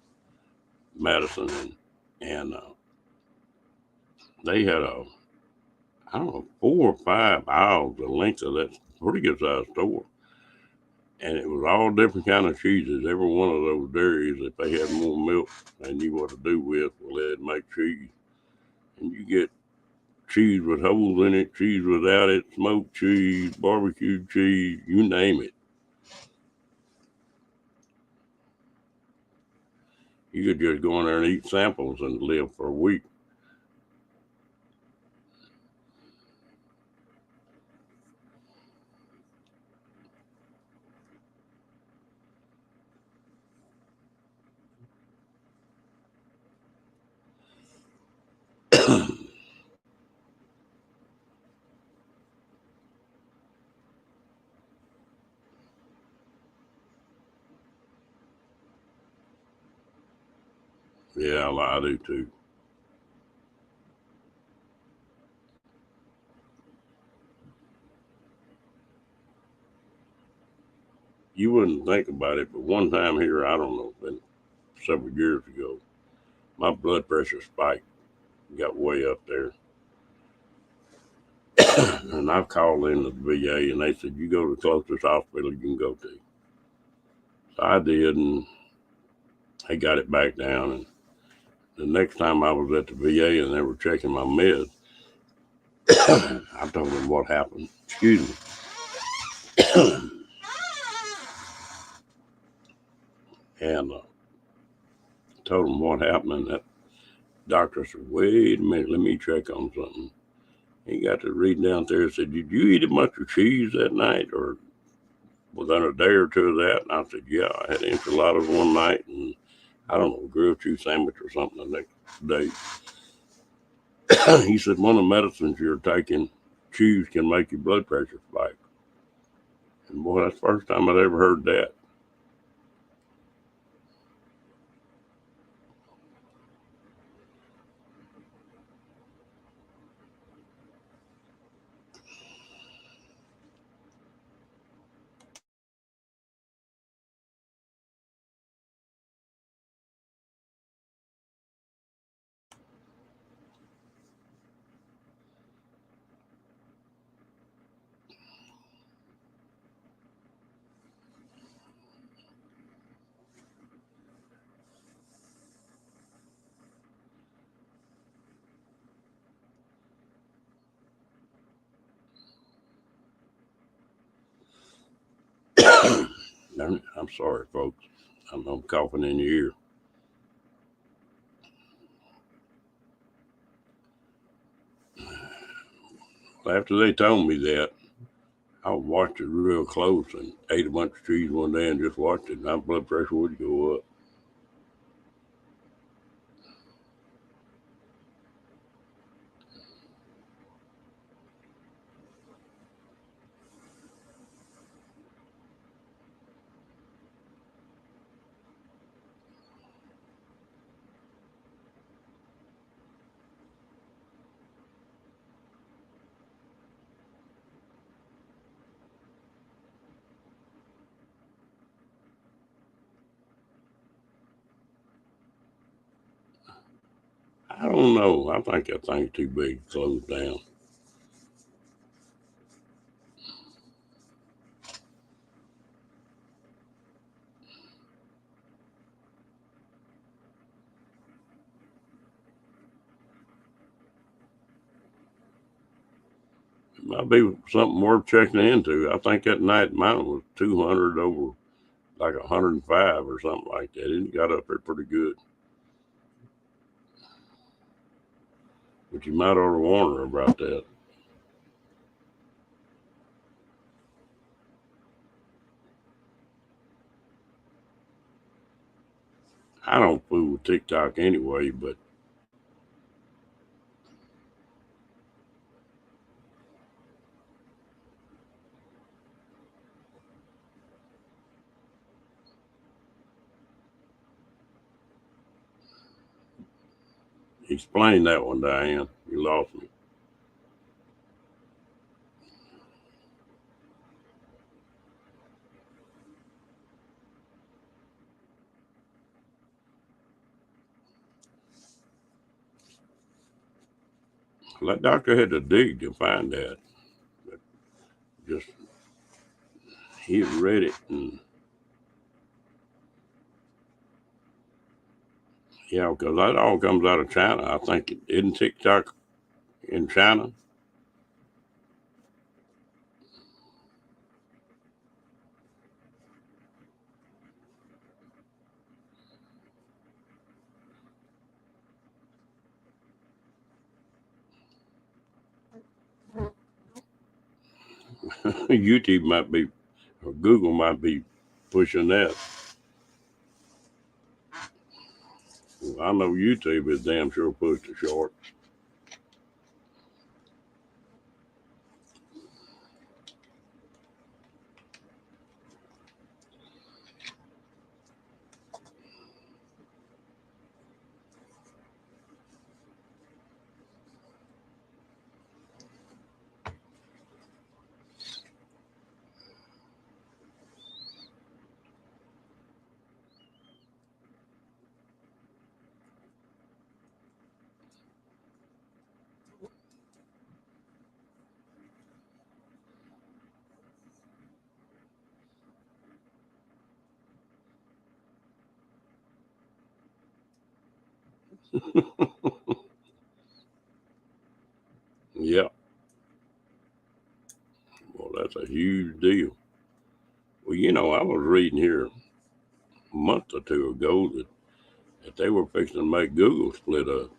Madison, and they had I don't know, 4 or 5 aisles the length of that pretty good sized store. And it was all different kind of cheeses. Every one of those dairies, if they had more milk they knew what to do with, well, they'd make cheese. And you get cheese with holes in it, cheese without it, smoked cheese, barbecue cheese, you name it. You could just go in there and eat samples and live for a week. Yeah, I do too. you wouldn't think about it, but one time here, I don't know, been several years ago, my blood pressure spiked, got way up there. And I've called in the VA and they said, you go to the closest hospital you can go to. So I did, and they got it back down. And the next time I was at the VA and they were checking my meds, I told them what happened. Excuse me. And told them what happened. And that doctor said, wait a minute, let me check on something. He got to reading down there and said, did you eat a bunch of cheese that night or within a day or two of that? And I said, yeah, I had enchiladas one night and I don't know, grilled cheese sandwich or something the next day. He said, one of the medicines you're taking, cheese can make your blood pressure spike. And boy, that's the first time I'd ever heard that. I'm sorry, folks. I'm coughing in your ear. After they told me that, I watched it real close and ate a bunch of cheese one day and just watched it. And my blood pressure would go up. I don't know. I think that thing's too big to close down. It might be something worth checking into. I think that night mine was 200 over like 105 or something like that. It got up there pretty good. But you might ought to warn her about that. I don't fool with TikTok anyway, but explain that one, Diane. You lost me. That doctor had to dig to find that. But just he read it, and yeah, because that all comes out of China. I think it isn't TikTok in China. YouTube might be, or Google might be pushing that. Well, I know YouTube is damn sure pushed the short. Yeah. Well, that's a huge deal. Well, I was reading here a month or two ago that they were fixing to make Google split up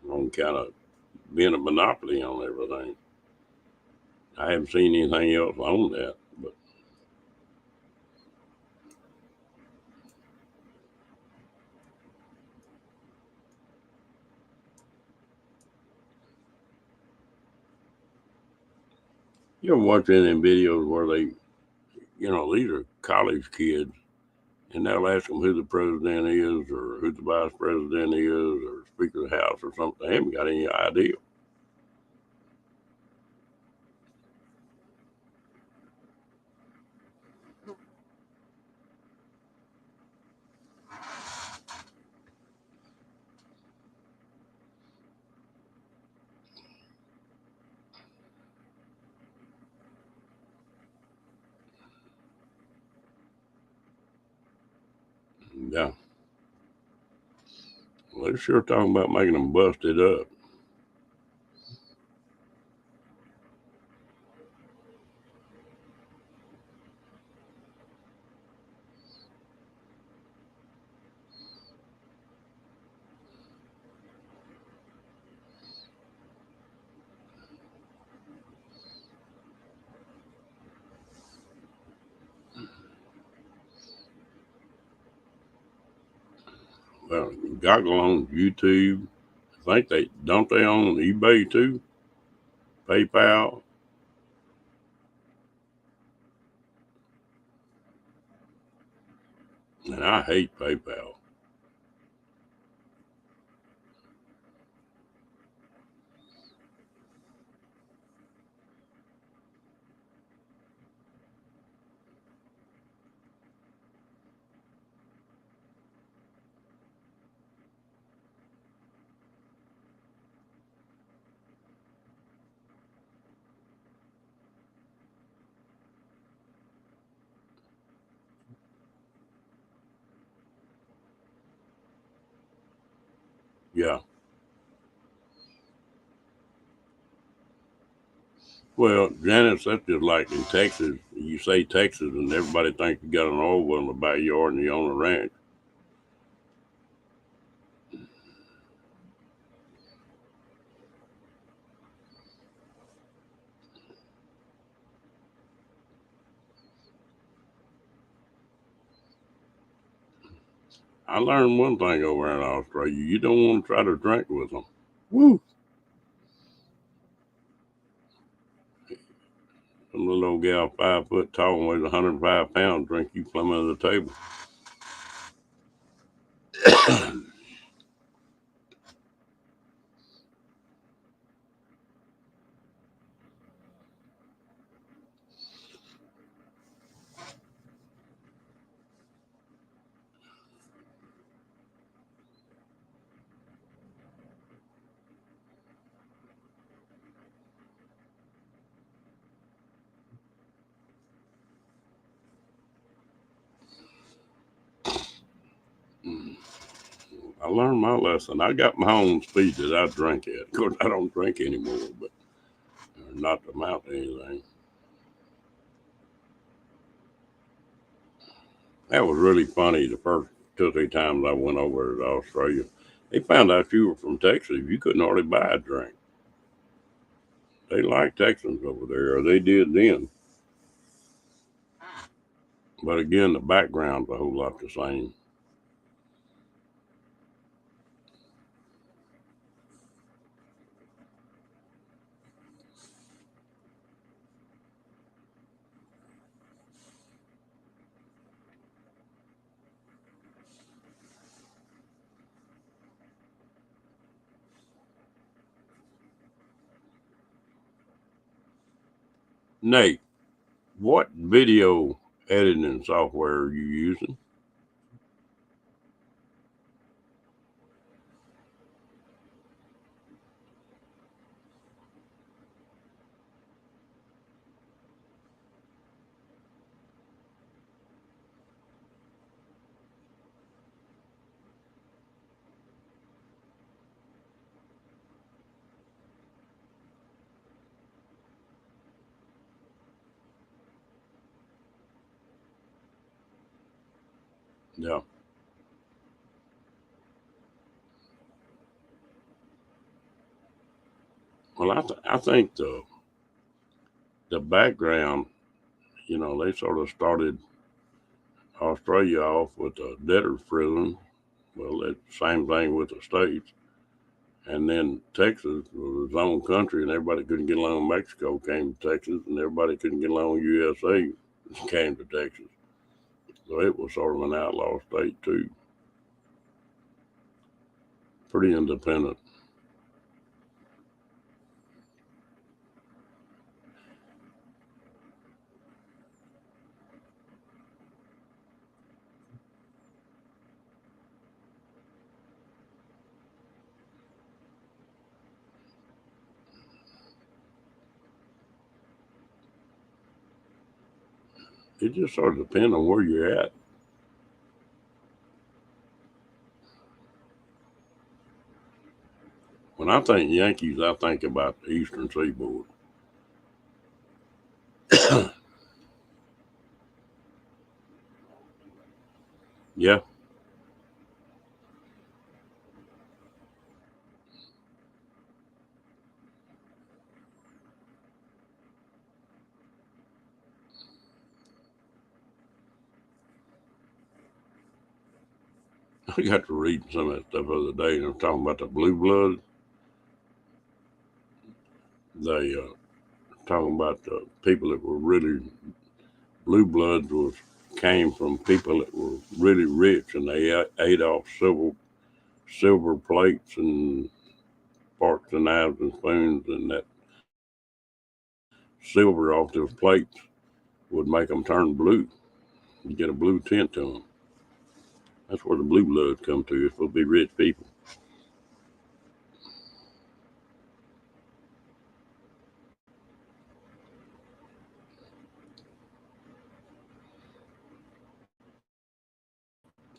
on kind of being a monopoly on everything. I haven't seen anything else on that, but you ever watch any of them videos where these are college kids, and they'll ask them who the president is, or who the vice president is, or Speaker of the House, or something. They haven't got any idea. Yeah, well, they're sure talking about making them bust it up. Well, Goggle on YouTube. I think they own eBay too, PayPal, and I hate PayPal. Yeah. Well, Janice, that's just like in Texas. You say Texas, and everybody thinks you got an oil well in the backyard and you own a ranch. I learned one thing over in Australia: you don't want to try to drink with them. Woo! Some little old gal, 5 foot tall, and weighs 105 pounds, drink you plumb under the table. I learned my lesson. I got my own speed that I drink at. Of course, I don't drink anymore, but not to amount to anything. That was really funny the first 2 or 3 times I went over to Australia. They found out you were from Texas. You couldn't hardly buy a drink. They like Texans over there, or they did then. But again, the background's a whole lot the same. Nate, what video editing software are you using? Yeah. Well, I think the background, they sort of started Australia off with a debtor's prison. Well, it's the same thing with the states. And then Texas was its own country, and everybody couldn't get along. Mexico came to Texas, and everybody couldn't get along. USA came to Texas, so it was sort of an outlaw state too. Pretty independent. It just sort of depends on where you're at. When I think Yankees, I think about the Eastern Seaboard. Yeah, I got to read some of that stuff the other day, and I'm talking about the blue blood. They talking about the people that were really blue bloods was came from people that were really rich, and they ate off silver plates and forks and knives and spoons, and that silver off those plates would make them turn blue. You get a blue tint to them. That's where the blue bloods come to. It's supposed to be rich people.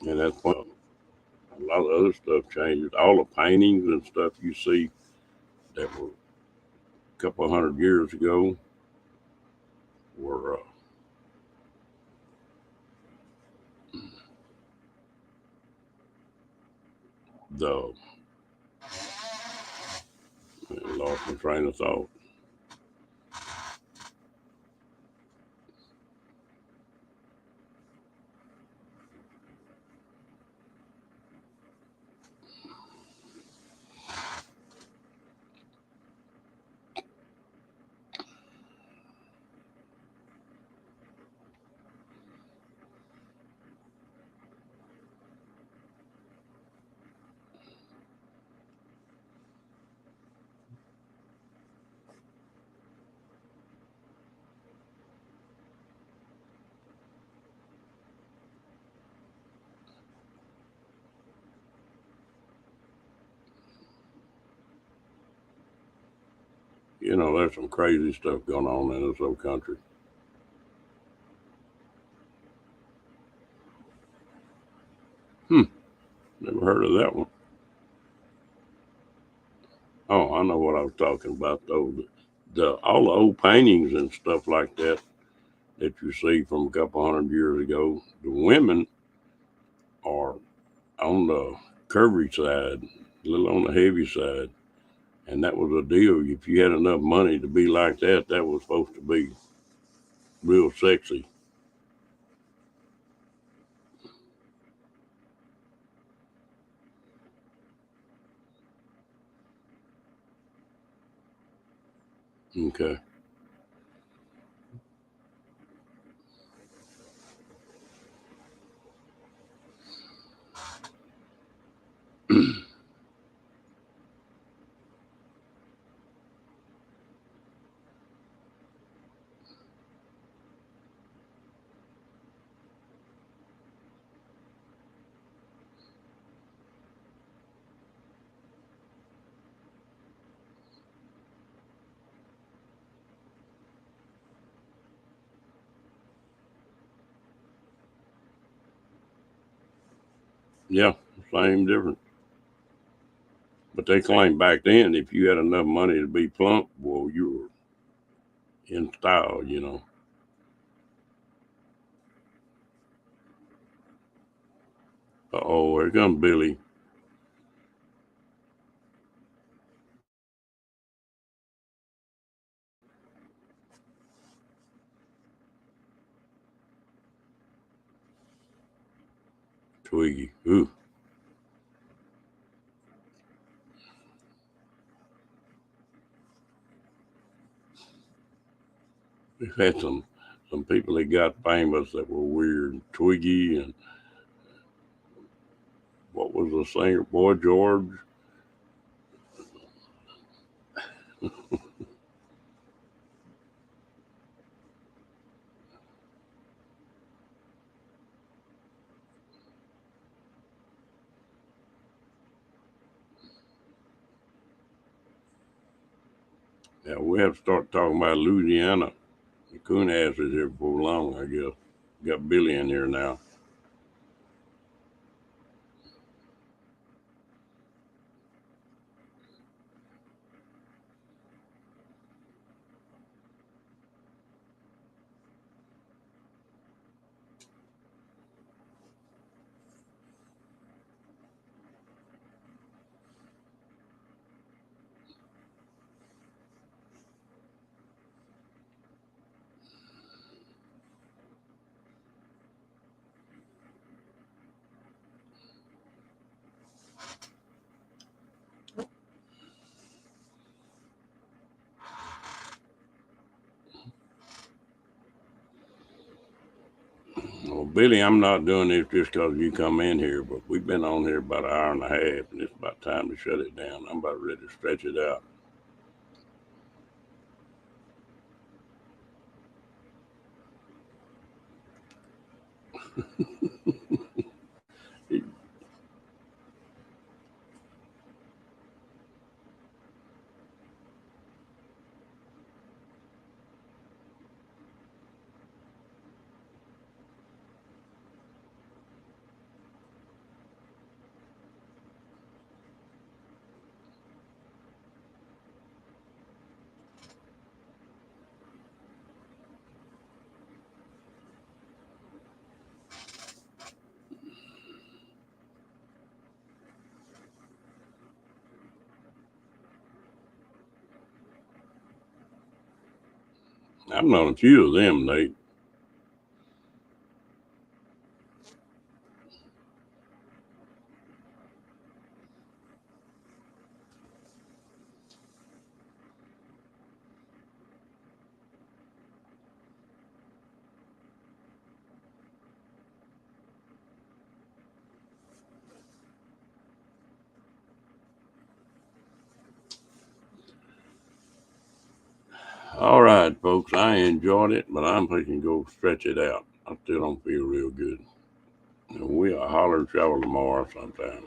And that's why a lot of other stuff changes. All the paintings and stuff you see that were a couple of hundred years ago were the lost my train of thought. There's some crazy stuff going on in this old country. Hmm, never heard of that one. Oh, I know what I was talking about though. The all the old paintings and stuff like that you see from a couple hundred years ago. The women are on the curvy side, a little on the heavy side, and that was a deal. If you had enough money to be like that, that was supposed to be real sexy. Okay. Yeah, same difference. But they claimed back then if you had enough money to be plump, well, you were in style. Uh-oh, here comes Billy. Twiggy. Ooh. We've had some people that got famous that were weird. Twiggy and what was the singer? Boy George. Yeah, we have to start talking about Louisiana. The coon ass is here before long, I guess. Got Billy in here now. Well, Billy, I'm not doing this just because you come in here, but we've been on here about an hour and a half, and it's about time to shut it down. I'm about ready to stretch it out. I've known a few of them, Nate. All right, folks, I enjoyed it, but I'm thinking go stretch it out. I still don't feel real good. And we'll holler and travel tomorrow sometime.